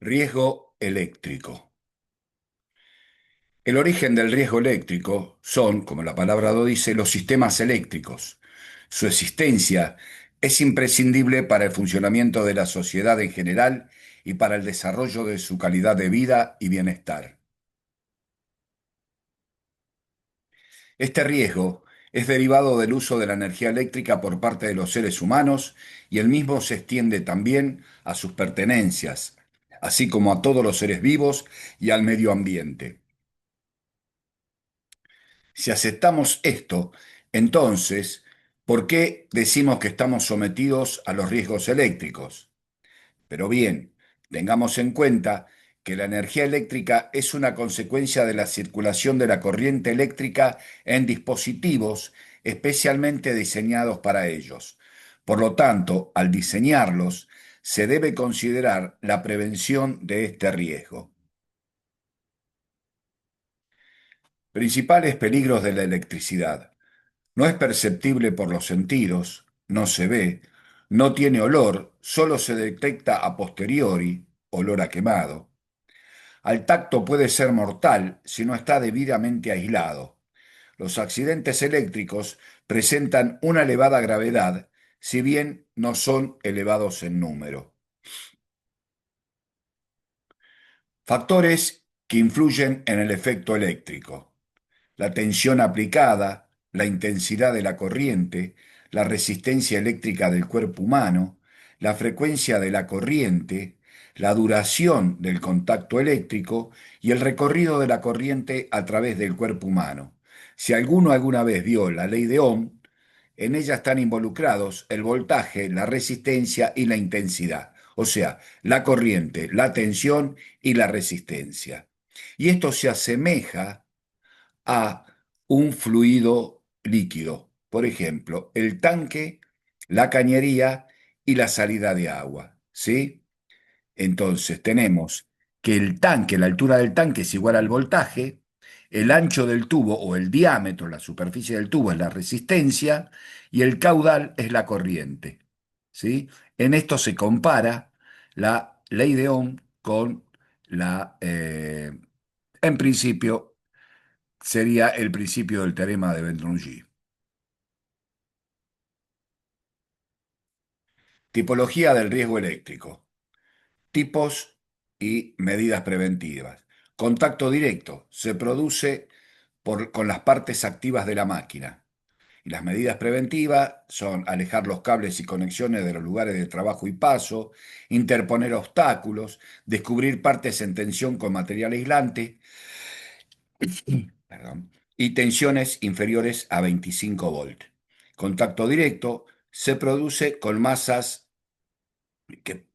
Riesgo eléctrico. El origen del riesgo eléctrico son, como la palabra lo dice, los sistemas eléctricos. Su existencia es imprescindible para el funcionamiento de la sociedad en general y para el desarrollo de su calidad de vida y bienestar. Este riesgo es derivado del uso de la energía eléctrica por parte de los seres humanos y el mismo se extiende también a sus pertenencias, así como a todos los seres vivos y al medio ambiente. Si aceptamos esto, entonces, ¿por qué decimos que estamos sometidos a los riesgos eléctricos? Pero bien, tengamos en cuenta que la energía eléctrica es una consecuencia de la circulación de la corriente eléctrica en dispositivos especialmente diseñados para ellos. Por lo tanto, al diseñarlos, se debe considerar la prevención de este riesgo. Principales peligros de la electricidad. No es perceptible por los sentidos, no se ve, no tiene olor, solo se detecta a posteriori, olor a quemado. Al tacto puede ser mortal si no está debidamente aislado. Los accidentes eléctricos presentan una elevada gravedad, si bien no son elevados en número. Factores que influyen en el efecto eléctrico: la tensión aplicada, la intensidad de la corriente, la resistencia eléctrica del cuerpo humano, la frecuencia de la corriente, la duración del contacto eléctrico y el recorrido de la corriente a través del cuerpo humano. Si alguno alguna vez vio la ley de Ohm, en ella están involucrados el voltaje, la resistencia y la intensidad, o sea, la corriente, la tensión y la resistencia. Y esto se asemeja a un fluido líquido. Por ejemplo, el tanque, la cañería y la salida de agua. ¿Sí? Entonces tenemos que el tanque, la altura del tanque es igual al voltaje, el ancho del tubo o el diámetro, la superficie del tubo es la resistencia y el caudal es la corriente. ¿Sí? En esto se compara la ley de Ohm con en principio, sería el principio del teorema de Bernoulli. Tipología del riesgo eléctrico. Tipos y medidas preventivas. Contacto directo. Se produce con las partes activas de la máquina. Y las medidas preventivas son alejar los cables y conexiones de los lugares de trabajo y paso, interponer obstáculos, descubrir partes en tensión con material aislante, perdón, y tensiones inferiores a 25 volt. Contacto directo se produce con masas que,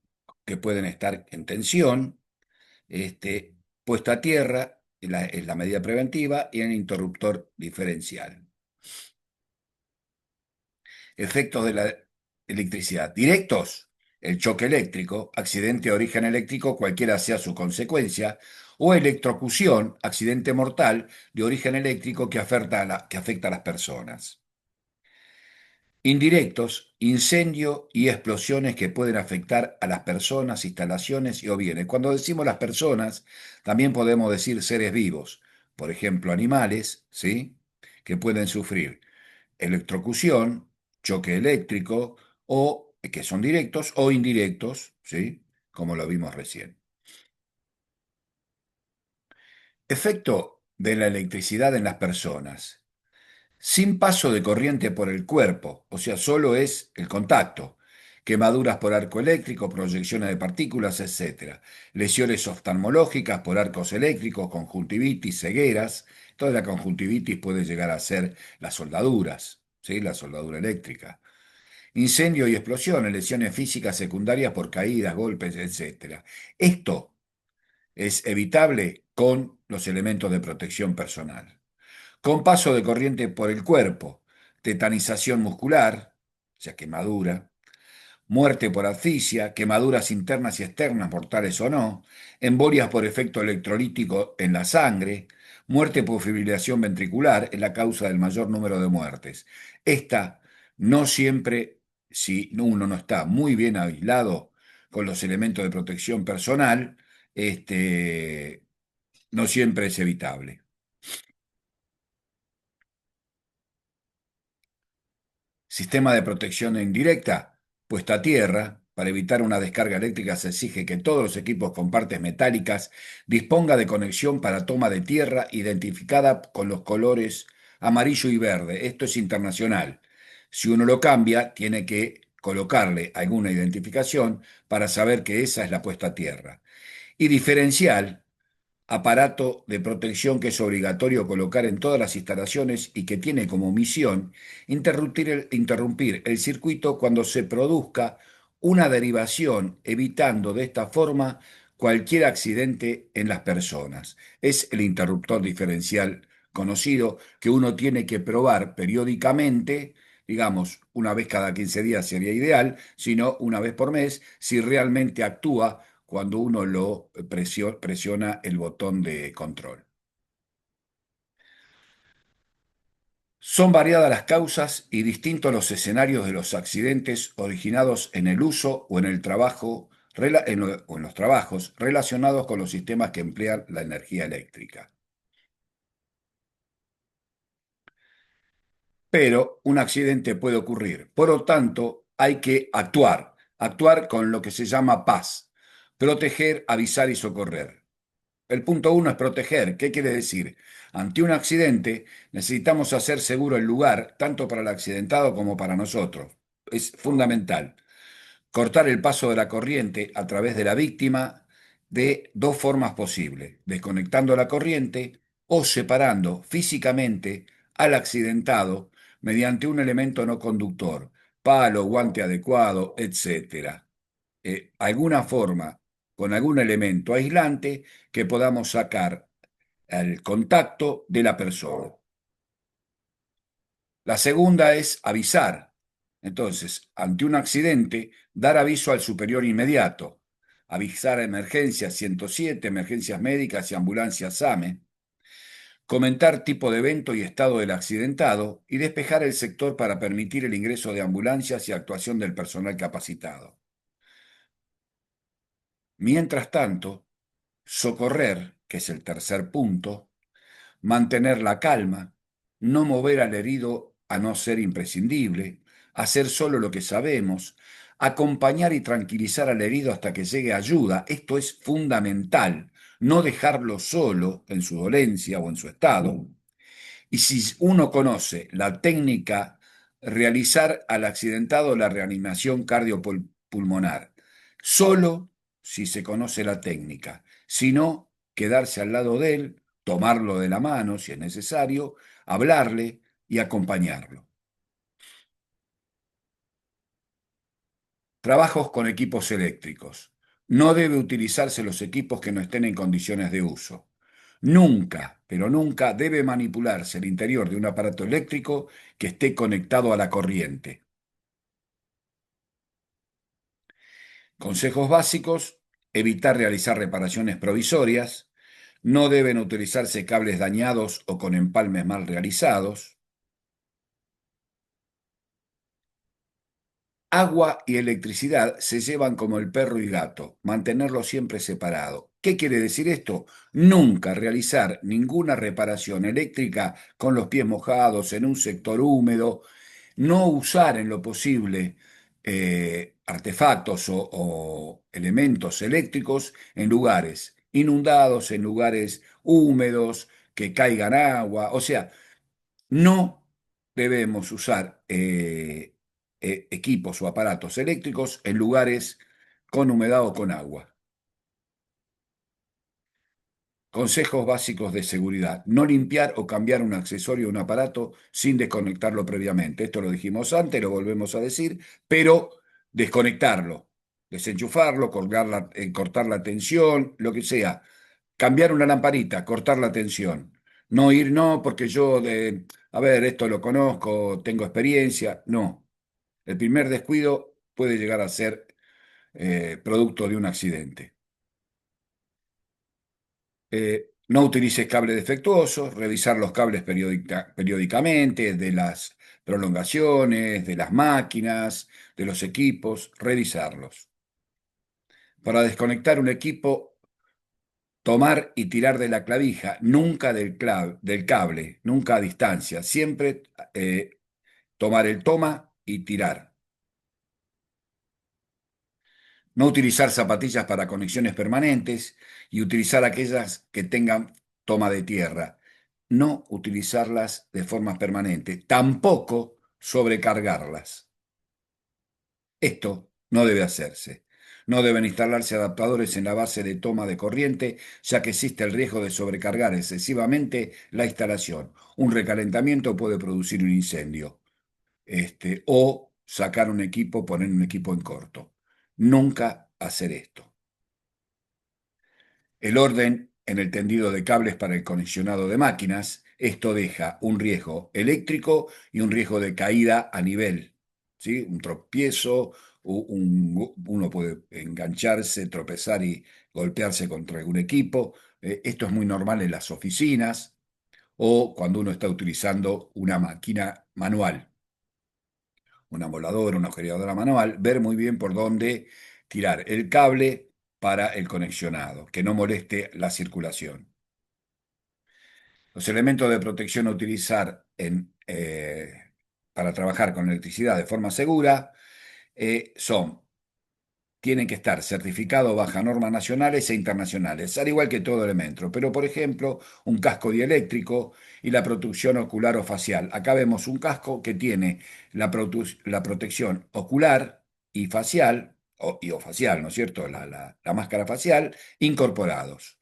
que pueden estar en tensión, puesta a tierra, es la medida preventiva, y en interruptor diferencial. Efectos de la electricidad. Directos: el choque eléctrico, accidente de origen eléctrico, cualquiera sea su consecuencia, o electrocución, accidente mortal de origen eléctrico que afecta a las personas. Indirectos: incendio y explosiones que pueden afectar a las personas, instalaciones y o bienes. Cuando decimos las personas, también podemos decir seres vivos, por ejemplo, animales, ¿sí? Que pueden sufrir electrocución, choque eléctrico, o que son directos o indirectos, ¿sí? Como lo vimos recién. Efecto de la electricidad en las personas. Sin paso de corriente por el cuerpo, o sea, solo es el contacto. Quemaduras por arco eléctrico, proyecciones de partículas, etc. Lesiones oftalmológicas por arcos eléctricos, conjuntivitis, cegueras. Toda la conjuntivitis puede llegar a ser las soldaduras, ¿sí? La soldadura eléctrica. Incendio y explosiones, lesiones físicas secundarias por caídas, golpes, etc. Esto es evitable con los elementos de protección personal. Con paso de corriente por el cuerpo, tetanización muscular, o sea, quemadura, muerte por asfixia, quemaduras internas y externas, mortales o no, embolias por efecto electrolítico en la sangre, muerte por fibrilación ventricular es la causa del mayor número de muertes. Esta no siempre, si uno no está muy bien aislado con los elementos de protección personal, este, no siempre es evitable. Sistema de protección indirecta, puesta a tierra. Para evitar una descarga eléctrica se exige que todos los equipos con partes metálicas disponga de conexión para toma de tierra identificada con los colores amarillo y verde. Esto es internacional. Si uno lo cambia, tiene que colocarle alguna identificación para saber que esa es la puesta a tierra. Y diferencial, aparato de protección que es obligatorio colocar en todas las instalaciones y que tiene como misión interrumpir el circuito cuando se produzca una derivación, evitando de esta forma cualquier accidente en las personas. Es el interruptor diferencial conocido que uno tiene que probar periódicamente, digamos, una vez cada 15 días sería ideal, sino una vez por mes, si realmente actúa cuando uno lo presiona el botón de control. Son variadas las causas y distintos los escenarios de los accidentes originados en el uso o en el trabajo o en los trabajos relacionados con los sistemas que emplean la energía eléctrica. Pero un accidente puede ocurrir. Por lo tanto, hay que actuar con lo que se llama paz, proteger, avisar y socorrer. El punto uno es proteger. ¿Qué quiere decir? Ante un accidente necesitamos hacer seguro el lugar, tanto para el accidentado como para nosotros. Es fundamental. Cortar el paso de la corriente a través de la víctima de dos formas posibles: desconectando la corriente o separando físicamente al accidentado mediante un elemento no conductor, palo, guante adecuado, etcétera. Alguna forma, con algún elemento aislante que podamos sacar al contacto de la persona. La segunda es avisar. Entonces, ante un accidente, dar aviso al superior inmediato, avisar a emergencias 107, emergencias médicas y ambulancias SAME, comentar tipo de evento y estado del accidentado y despejar el sector para permitir el ingreso de ambulancias y actuación del personal capacitado. Mientras tanto, socorrer, que es el tercer punto, mantener la calma, no mover al herido a no ser imprescindible, hacer solo lo que sabemos, acompañar y tranquilizar al herido hasta que llegue ayuda. Esto es fundamental, no dejarlo solo en su dolencia o en su estado. Y si uno conoce la técnica, realizar al accidentado la reanimación cardiopulmonar, solo si se conoce la técnica, si no, quedarse al lado de él, tomarlo de la mano si es necesario, hablarle y acompañarlo. Trabajos con equipos eléctricos. No debe utilizarse los equipos que no estén en condiciones de uso. Nunca, pero nunca debe manipularse el interior de un aparato eléctrico que esté conectado a la corriente. Consejos básicos: evitar realizar reparaciones provisorias. No deben utilizarse cables dañados o con empalmes mal realizados. Agua y electricidad se llevan como el perro y gato, mantenerlo siempre separado. ¿Qué quiere decir esto? Nunca realizar ninguna reparación eléctrica con los pies mojados en un sector húmedo, no usar en lo posible artefactos o elementos eléctricos en lugares inundados, en lugares húmedos, que caigan agua, o sea, no debemos usar equipos o aparatos eléctricos en lugares con humedad o con agua. Consejos básicos de seguridad: no limpiar o cambiar un accesorio o un aparato sin desconectarlo previamente. Esto lo dijimos antes, lo volvemos a decir, pero desconectarlo, desenchufarlo, cortar la tensión, lo que sea. Cambiar una lamparita, cortar la tensión. No ir, no, porque a ver, esto lo conozco, tengo experiencia. No. El primer descuido puede llegar a ser producto de un accidente. No utilices cables defectuosos, revisar los cables periódicamente, de las prolongaciones, de las máquinas, de los equipos, revisarlos. Para desconectar un equipo, tomar y tirar de la clavija, nunca del cable, nunca a distancia, siempre tomar el toma y tirar. No utilizar zapatillas para conexiones permanentes y utilizar aquellas que tengan toma de tierra. No utilizarlas de forma permanente. Tampoco sobrecargarlas. Esto no debe hacerse. No deben instalarse adaptadores en la base de toma de corriente, ya que existe el riesgo de sobrecargar excesivamente la instalación. Un recalentamiento puede producir un incendio, o sacar un equipo, poner un equipo en corto. Nunca hacer esto. El orden en el tendido de cables para el conexionado de máquinas, esto deja un riesgo eléctrico y un riesgo de caída a nivel, ¿sí? Un tropiezo, uno puede engancharse, tropezar y golpearse contra algún equipo. Esto es muy normal en las oficinas o cuando uno está utilizando una máquina manual, una moladora, una agujereadora manual, ver muy bien por dónde tirar el cable para el conexionado, que no moleste la circulación. Los elementos de protección a utilizar para trabajar con electricidad de forma segura tienen que estar certificados bajo normas nacionales e internacionales, al igual que todo elemento. Pero, por ejemplo, un casco dieléctrico y la protección ocular o facial. Acá vemos un casco que tiene la protección ocular y facial, o facial, ¿no es cierto? La máscara facial, incorporados.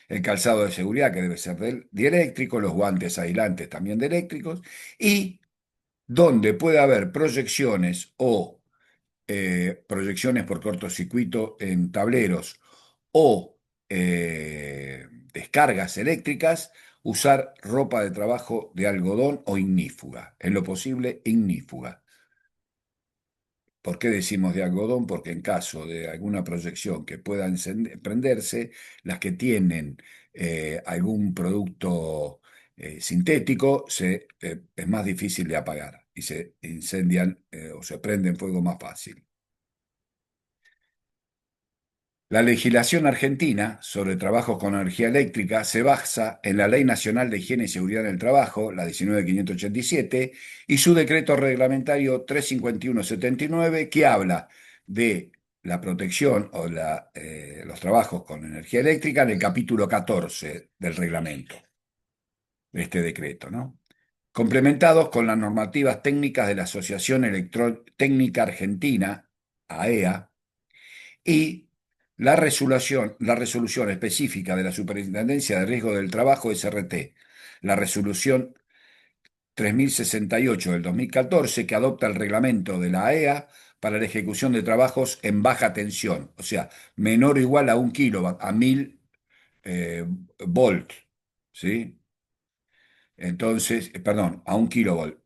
El calzado de seguridad que debe ser dieléctrico, los guantes aislantes también dieléctricos, y donde puede haber proyecciones o proyecciones por cortocircuito en tableros o descargas eléctricas, usar ropa de trabajo de algodón o ignífuga, en lo posible ignífuga. ¿Por qué decimos de algodón? Porque en caso de alguna proyección que pueda prenderse, las que tienen algún producto sintético es más difícil de apagar y se incendian o se prenden fuego más fácil. La legislación argentina sobre trabajos con energía eléctrica se basa en la Ley Nacional de Higiene y Seguridad en el Trabajo, la 19.587, y su decreto reglamentario 351/79, que habla de la protección o los trabajos con energía eléctrica en el capítulo 14 del reglamento, de este decreto, ¿no? Complementados con las normativas técnicas de la Asociación Electrotécnica Argentina, AEA, y la resolución específica de la Superintendencia de Riesgo del Trabajo, SRT, la resolución 3068 del 2014, que adopta el reglamento de la AEA para la ejecución de trabajos en baja tensión, o sea, menor o igual a 1 kilowatt, a 1000 volt, ¿sí? Entonces, perdón, a 1 kilovolt,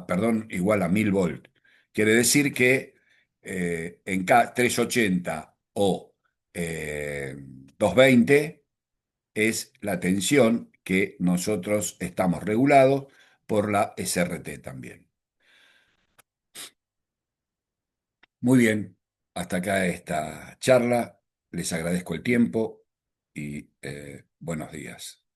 perdón, igual a 1000 volt. Quiere decir que en 380 o 220 es la tensión que nosotros estamos regulados por la SRT también. Muy bien, hasta acá esta charla. Les agradezco el tiempo y buenos días.